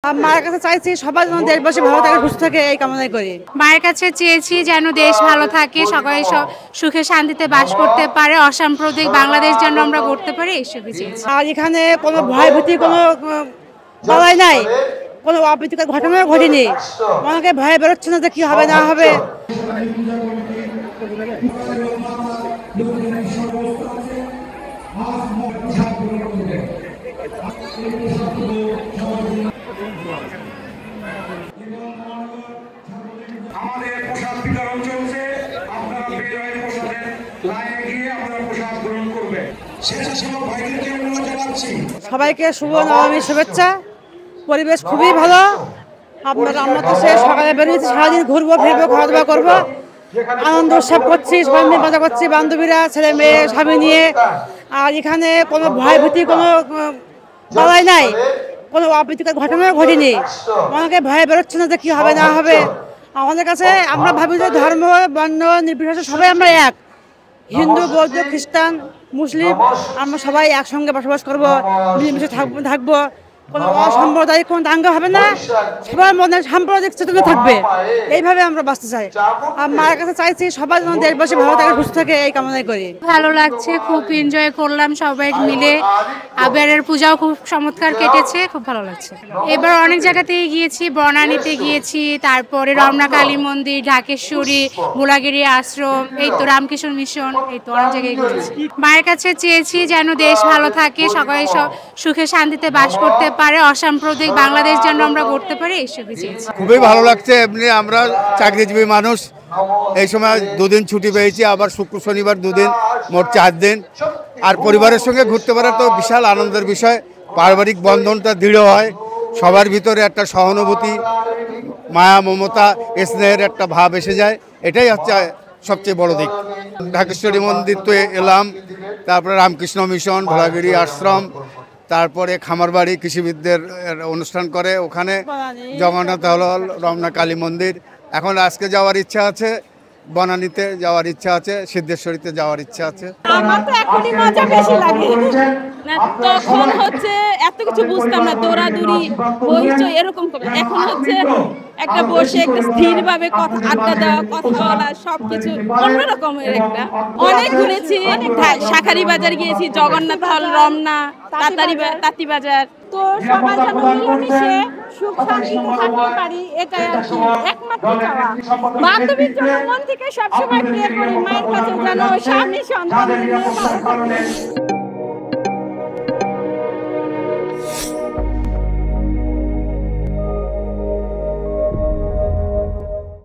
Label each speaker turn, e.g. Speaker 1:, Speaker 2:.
Speaker 1: মায়ের কাছে চাইছি সবাই যেন দেশবাসী ভালো থাকে, সুস্থ থাকে, এই কামনাই করি।
Speaker 2: মায়ের কাছে চেয়েছি যেন দেশ ভালো থাকে, সবাই সুখে শান্তিতে বাস করতে পারে, অসাম্প্রদায়িক বাংলাদেশ যেন আমরা গড়তে পারি, এইসবই চেয়েছি।
Speaker 1: আর এখানে কোনো ভয় ভীতি কোনো বলাই নাই, কোনো অপ্রীতিকর ঘটনাও ঘটেনি। অনেকে ভয়ে বেরোচ্ছে না যে কি হবে না হবে।
Speaker 3: আমাদের পোশাক বিতরণ চলছে, আপনারা বের হয়ে পোশাকের লাইনে গিয়ে আপনারা পোশাক গ্রহণ করবেন। স্বেচ্ছাসেবক ভাইদেরকে অনুরোধ জানাচ্ছি,
Speaker 1: সবাইকে শুভ নবমীর শুভেচ্ছা। পরিবেশ খুবই ভালো। আমরা তো সে সকালে বেরিয়েছি, সারাদিন ঘুরবো ফিরবো, খাওয়া দাওয়া করবো, আনন্দ উৎসব করছি, সবাই মিলে মজা করছি, বান্ধবীরা ছেলে মেয়ে স্বামী নিয়ে। আর এখানে কোনো ভয় ভীতি কোনো বলাই নাই, কোনো অপ্রীতিকর ঘটনাও ঘটেনি। অনেকে ভয়ে বেরোচ্ছে না যে কি হবে না হবে। আমাদের কাছে আমরা ভাবি যে ধর্ম বর্ণ নির্বিশেষে সবাই আমরা এক, হিন্দু বৌদ্ধ খ্রিস্টান মুসলিম, আমরা সবাই একসঙ্গে বসবাস করবো, মিলেমিশে থাকবো। কোনো অসাম্প্রদায়িক কোনো দাঙ্গা হবে না, সবার মনে সাম্প্রদায়িক চেতনা থাকবে, এইভাবে আমরা বাঁচতে চাই। আর মায়ের কাছে চাইছি সবাই যেন দেশবাসী ভালো থাকে, সুস্থ থাকে, এই কামনাই করি।
Speaker 2: ভালো লাগছে, খুব এনজয় করলাম সবাই মিলে। আবিরের পূজাও খুব চমৎকার কেটেছে, খুব ভালো লাগছে। এবার অনেক জায়গাতেই গিয়েছি, বনানীতে গিয়েছি, তারপরে রমনা কালী মন্দির, ঢাকেশ্বরী, মুলাগিরি আশ্রম, এই তো রামকৃষ্ণ মিশন, এই তো অনেক জায়গায় গিয়েছি। মায়ের কাছে চেয়েছি যেন দেশ ভালো থাকে, সবাই সুখে শান্তিতে বাস করতে পারে, অসাম্প্রদায়িক বাংলাদেশ যেন আমরা গড়তে পারি, এইসবই চেয়েছি।
Speaker 4: খুবই ভালো লাগছে। এমনি আমরা চাকরিজীবী মানুষ, এই সময় দুদিন ছুটি পেয়েছি, আবার শুক্র শনিবার দুদিন, মোট 4 দিন। আর পরিবারের সঙ্গে ঘুরতে পারা তো বিশাল আনন্দের বিষয়। পারিবারিক বন্ধনটা দৃঢ় হয়, সবার ভিতরে একটা সহানুভূতি, মায়া মমতা স্নেহের একটা ভাব এসে যায়, এটাই হচ্ছে সবচেয়ে বড় দিক। ঢাকেশ্বরী মন্দির তো এলাম, তারপরে রামকৃষ্ণ মিশন, ভোলাগিরি আশ্রম, তারপরে খামারবাড়ি কৃষিবিদদের অনুষ্ঠান করে, ওখানে জগন্নাথ হল, রমনা কালী মন্দির। এখন আজকে যাওয়ার ইচ্ছা আছে, বনানীতে যাওয়ার ইচ্ছা আছে, সিদ্ধেশ্বরীতে যাওয়ার ইচ্ছা আছে।
Speaker 5: আমার তো এখনই মজা বেশি লাগে না, তখন হচ্ছে এত কিছু বুঝতাম না, দৌড়াদৌড়ি হইচই এরকম করে। এখন হচ্ছে একটা বসে একটা স্থিরভাবে কথা আড্ডা দেওয়া, কথা বলা, সবকিছু অন্যরকমের একটা। অনেক ঘুরেছি, শাঁখারি বাজার গিয়েছি, জগন্নাথ হল, রমনা, তাঁতিবাজার। তো সবাই যেন মিলেমিশে সুখ শান্তিতে থাকতে পারি, এটাই আর কি একমাত্র চাওয়া। বান্ধবীর জন্য মন থেকে সবসময় প্রে করি মায়ের কাছে যেন স্বামী সন্তান